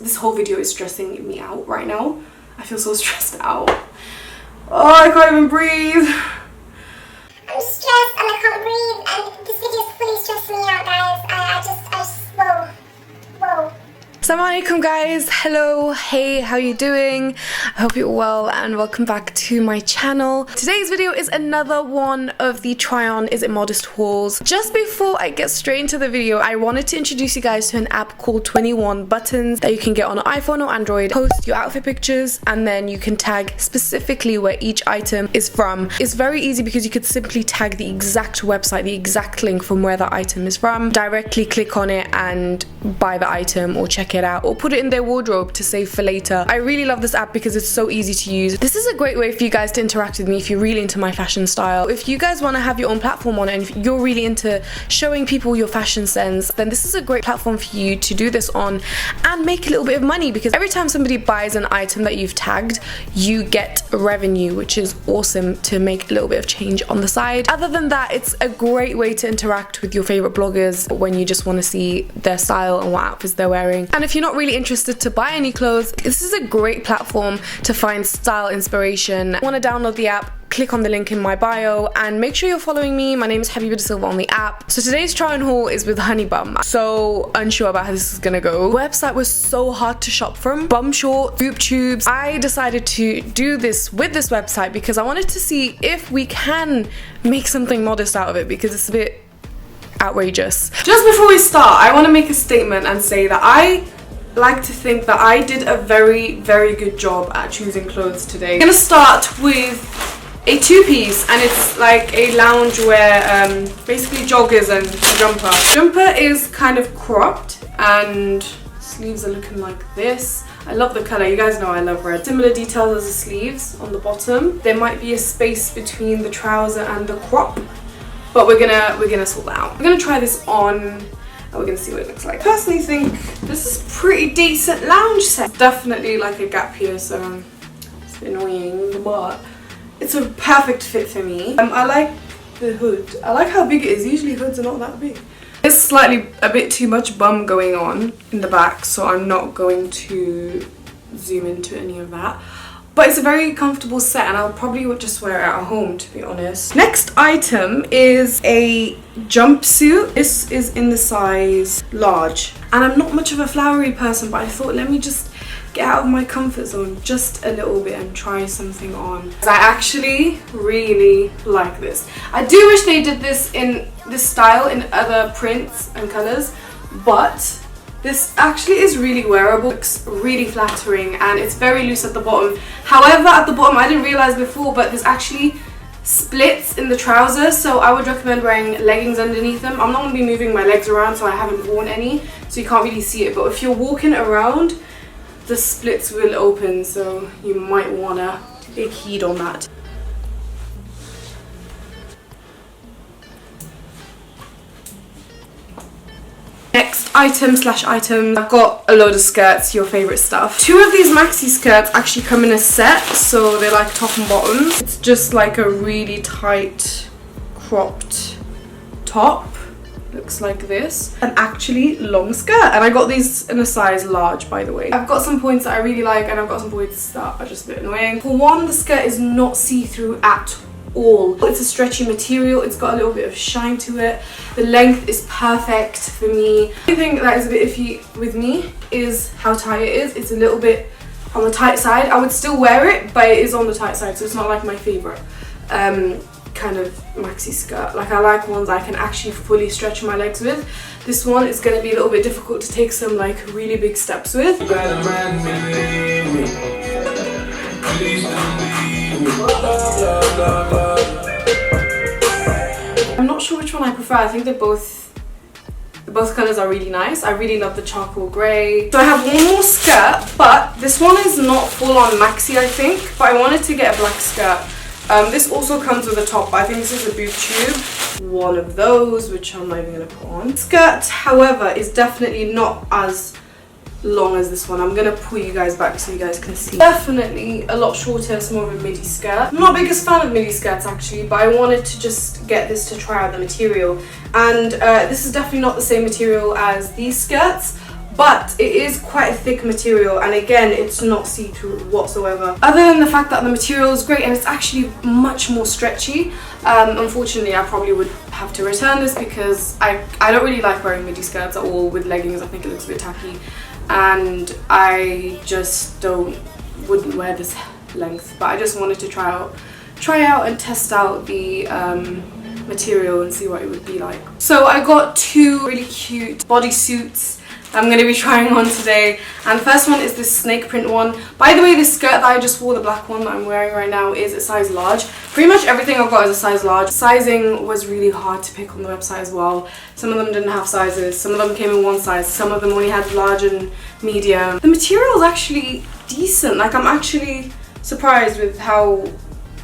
This whole video is stressing me out right now. I feel so stressed out. Oh, I can't even breathe. I'm stressed and I can't breathe, and this video is fully stressing me out, guys. I just, whoa. Assalamu alaikum guys, hello, hey, how you doing? I hope you're well and welcome back to my channel. Today's video is another one of the try on is it modest hauls. Just before I get straight into the video, I wanted to introduce you guys to an app called 21 Buttons that you can get on iPhone or Android. Post your outfit pictures and then you can tag specifically where each item is from. It's very easy because you could simply tag the exact website, the exact link from where the item is from, directly click on it and buy the item or check it out or put it in their wardrobe to save for later. I really love this app because it's so easy to use. This is a great way for you guys to interact with me if you're really into my fashion style. If you guys want to have your own platform on it and if you're really into showing people your fashion sense, then this is a great platform for you to do this on and make a little bit of money, because every time somebody buys an item that you've tagged, you get revenue, which is awesome to make a little bit of change on the side. Other than that, it's a great way to interact with your favorite bloggers when you just want to see their style and what outfits they're wearing. And if you're not really interested to buy any clothes, this is a great platform to find style inspiration. Want to download the app? Click on the link in my bio and make sure you're following me. My name is Habiba Da Silva on the app. So today's try on haul is with Honey Bum. So unsure about how this is gonna go. The website was so hard to shop from. Bum shorts, boob tubes. I decided to do this with this website because I wanted to see if we can make something modest out of it, because it's a bit outrageous. Just before we start, I want to make a statement and say that I like to think that I did a very good job at choosing clothes today. I'm gonna start with a two-piece, and it's like a loungewear, basically joggers and a jumper. Jumper is kind of cropped and sleeves are looking like this. I love the color, you guys know I love red. Similar details as the sleeves on the bottom. There might be a space between the trouser and the crop, but we're gonna sort that out. We're gonna try this on and we're gonna see what it looks like. I personally think this is pretty decent lounge set. Definitely like a gap here, so it's annoying, but it's a perfect fit for me. I like the hood. I like how big it is. Usually hoods are not that big. There's slightly a bit too much bum going on in the back, so I'm not going to zoom into any of that. But it's a very comfortable set and I'll probably would just wear it at home, to be honest. Next item is a jumpsuit. This is in the size large. And I'm not much of a flowery person, but I thought let me just get out of my comfort zone just a little bit and try something on. I actually really like this. I do wish they did this in this style in other prints and colors, but this actually is really wearable. It's really flattering and it's very loose at the bottom. However, at the bottom, I didn't realize before, but there's actually splits in the trousers, so I would recommend wearing leggings underneath them. I'm not going to be moving my legs around, so I haven't worn any, so you can't really see it, but if you're walking around, the splits will open, so you might want to take heed on that. Next items, I've got a load of skirts, your favorite stuff. Two of these maxi skirts actually come in a set, so they're like top and bottom. It's just like a really tight cropped top. Looks like this. An actually long skirt, and I got these in a size large, by the way. I've got some points that I really like and I've got some points that are just a bit annoying. For one, the skirt is not see-through at all. It's a stretchy material, it's got a little bit of shine to it. The length is perfect for me. The only thing that is a bit iffy with me is how tight it is. It's a little bit on the tight side. I would still wear it, but it is on the tight side, so it's not like my favorite kind of maxi skirt. Like, I like ones I can actually fully stretch my legs with. This one is going to be a little bit difficult to take some like really big steps with. I'm not sure which one I prefer. I think both colors are really nice. I really love the charcoal grey. So I have one more skirt, but this one is not full on maxi, I think, but I wanted to get a black skirt. This also comes with a top, but I think this is a boob tube. One of those, which I'm not even going to put on. Skirt, however, is definitely not as long as this one. I'm going to pull you guys back so you guys can see. Definitely a lot shorter, it's more of a midi skirt. I'm not the biggest fan of midi skirts actually, but I wanted to just get this to try out the material. And this is definitely not the same material as these skirts, but it is quite a thick material, and again, it's not see-through whatsoever. Other than the fact that the material is great and it's actually much more stretchy, unfortunately I probably would have to return this because I don't really like wearing midi skirts at all with leggings. I think it looks a bit tacky, and I just wouldn't wear this length. But I just wanted to try out and test out the material and see what it would be like. So I got two really cute bodysuits I'm going to be trying on today, and the first one is this snake print one. By the way, this skirt that I just wore, the black one that I'm wearing right now, is a size large. Pretty much everything I've got is a size large. Sizing was really hard to pick on the website as well. Some of them didn't have sizes, some of them came in one size, some of them only had large and medium. The material is actually decent. Like, I'm actually surprised with how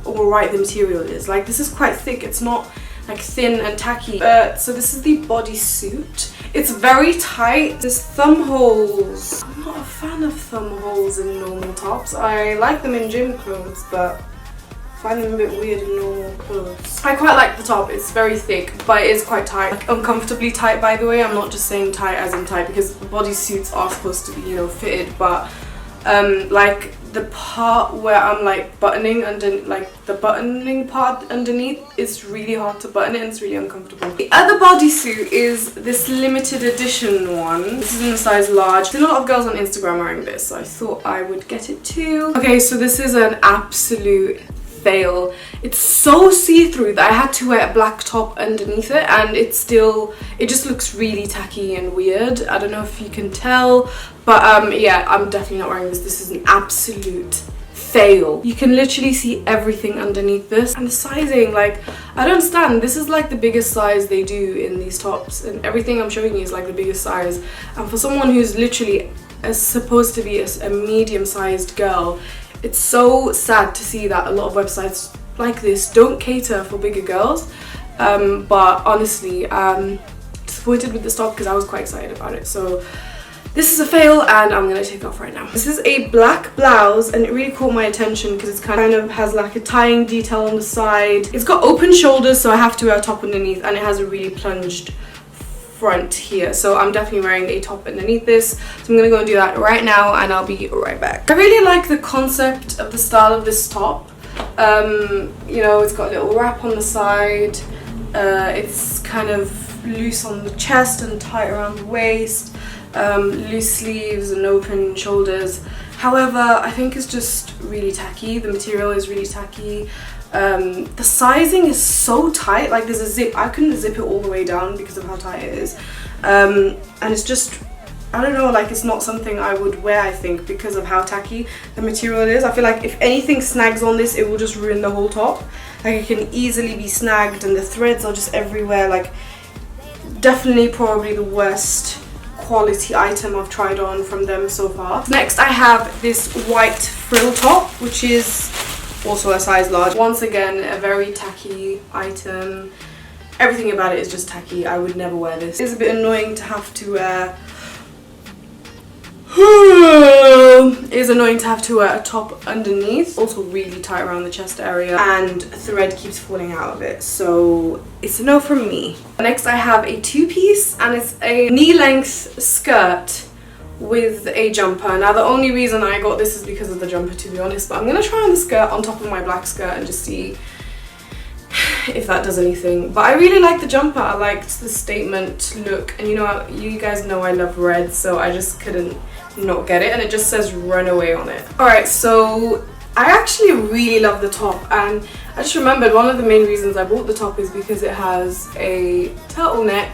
alright the material is. Like, this is quite thick, it's not like thin and tacky. So this is the bodysuit. It's very tight. There's thumb holes. I'm not a fan of thumb holes in normal tops. I like them in gym clothes, but I find them a bit weird in normal clothes. I quite like the top. It's very thick, but it is quite tight. Like, uncomfortably tight, by the way. I'm not just saying tight as in tight, because bodysuits are supposed to be, you know, fitted, but like the part where I'm like buttoning under, like the buttoning part underneath, is really hard to button it and it's really uncomfortable. The other bodysuit is this limited edition one. This is in a size large. There's a lot of girls on Instagram wearing this, so I thought I would get it too. Okay, so this is an absolute fail. It's so see-through that I had to wear a black top underneath it, and it just looks really tacky and weird. I don't know if you can tell, but yeah, I'm definitely not wearing this. This is an absolute fail. You can literally see everything underneath this, and the sizing, like, I don't understand. This is like the biggest size they do in these tops, and everything I'm showing you is like the biggest size, and for someone who's literally supposed to be a medium-sized girl, it's so sad to see that a lot of websites like this don't cater for bigger girls. But honestly, I'm disappointed with this top because I was quite excited about it. So this is a fail, and I'm gonna take it off right now. This is a black blouse, and it really caught my attention because it's kind of has like a tying detail on the side. It's got open shoulders, so I have to wear a top underneath, and it has a really plunged front here, so I'm definitely wearing a top underneath this. So I'm gonna go and do that right now, and I'll be right back. I really like the concept of the style of this top. You know, it's got a little wrap on the side. It's kind of loose on the chest and tight around the waist. Loose sleeves and open shoulders. However, I think it's just really tacky. The material is really tacky. The sizing is so tight. Like, there's a zip. I couldn't zip it all the way down because of how tight it is. And it's just, I don't know, like, it's not something I would wear, I think, because of how tacky the material is. I feel like if anything snags on this, it will just ruin the whole top. Like, it can easily be snagged, and the threads are just everywhere. Like, definitely probably the worst quality item I've tried on from them so far. Next, I have this white frill top, which is also a size large. Once again, a very tacky item. Everything about it is just tacky. I would never wear this. It's a bit annoying to have to wear. It is annoying to have to wear a top underneath. Also really tight around the chest area, and thread keeps falling out of it, so it's a no from me. Next, I have a two-piece, and it's a knee-length skirt with a jumper. Now, the only reason I got this is because of the jumper, to be honest, but I'm gonna try on the skirt on top of my black skirt and just see if that does anything. But I really like the jumper. I liked the statement look, and you know, you guys know I love red, so I just couldn't not get it, and it just says runaway on it. Alright, so I actually really love the top, and I just remembered one of the main reasons I bought the top is because it has a turtleneck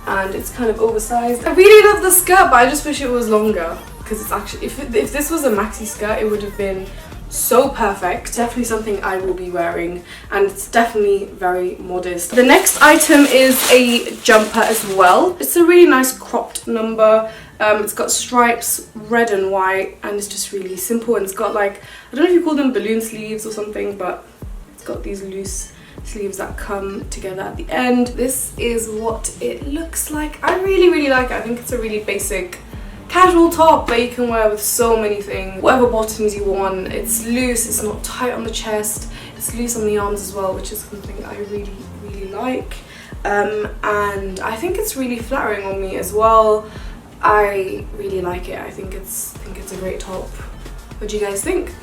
and it's kind of oversized. I really love the skirt, but I just wish it was longer, because it's actually, if this was a maxi skirt, it would have been so perfect. Definitely something I will be wearing, and it's definitely very modest. The next item is a jumper as well. It's a really nice cropped number. It's got stripes, red and white, and it's just really simple, and it's got, like, I don't know if you call them balloon sleeves or something, but it's got these loose sleeves that come together at the end. This is what it looks like. I really like it. I think it's a really basic casual top that you can wear with so many things, whatever bottoms you want. It's loose, it's not tight on the chest, it's loose on the arms as well, which is something I really like. And I think it's really flattering on me as well. I really like it. I think it's a great top. What do you guys think?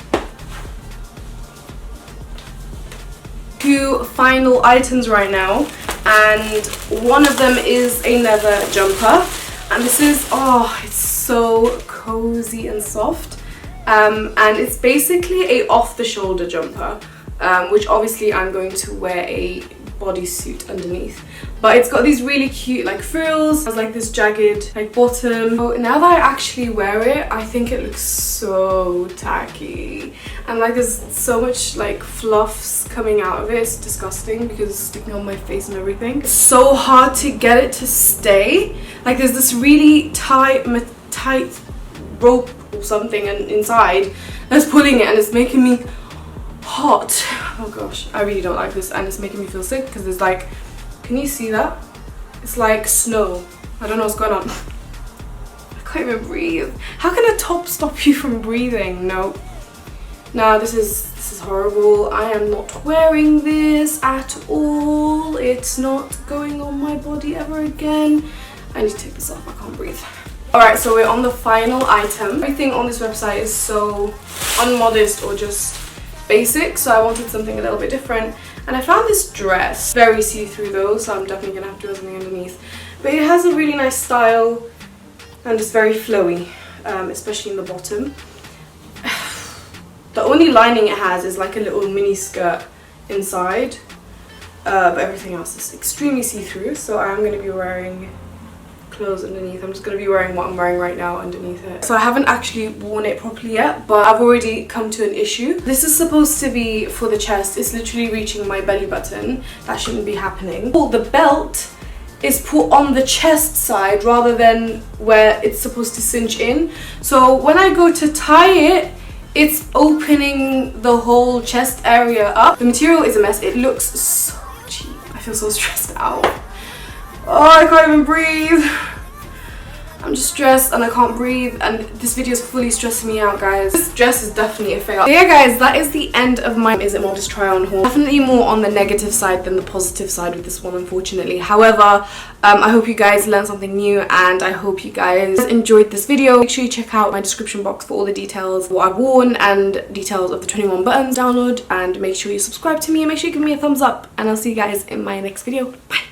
Two final items right now, and one of them is a leather jumper, and this is, oh, it's so cozy and soft, and it's basically a off-the-shoulder jumper, which obviously I'm going to wear a bodysuit underneath, but it's got these really cute like frills. It has like this jagged like bottom. So now that I actually wear it, I think it looks so tacky, and like there's so much like fluffs coming out of it. It's disgusting because it's sticking on my face and everything. It's so hard to get it to stay. Like there's this really tight rope or something and inside that's pulling it, and it's making me hot. Oh gosh, I really don't like this, and it's making me feel sick because there's like, can you see that? It's like snow. I don't know what's going on. I can't even breathe. How can a top stop you from breathing? No, this is horrible. I am not wearing this at all. It's not going on my body ever again. I need to take this off. I can't breathe. Alright, so we're on the final item. Everything on this website is so unmodest or just basic, so I wanted something a little bit different, and I found this dress. Very see-through though, so I'm definitely gonna have to wear something underneath, but it has a really nice style and it's very flowy, especially in the bottom. The only lining it has is like a little mini skirt inside, but everything else is extremely see-through, so I'm going to be wearing clothes underneath. I'm just going to be wearing what I'm wearing right now underneath it. So I haven't actually worn it properly yet, but I've already come to an issue. This is supposed to be for the chest. It's literally reaching my belly button. That shouldn't be happening. Well, the belt is put on the chest side rather than where it's supposed to cinch in. So when I go to tie it, it's opening the whole chest area up. The material is a mess. It looks so cheap. I feel so stressed out. Oh, I can't even breathe. I'm just stressed and I can't breathe, and this video is fully stressing me out, guys. This dress is definitely a fail. So yeah guys, that is the end of my Is It Modest try on haul. Definitely more on the negative side than the positive side with this one, unfortunately. However, I hope you guys learned something new, and I hope you guys enjoyed this video. Make sure you check out my description box for all the details of what I've worn and details of the 21 buttons download, and make sure you subscribe to me and make sure you give me a thumbs up, and I'll see you guys in my next video. Bye.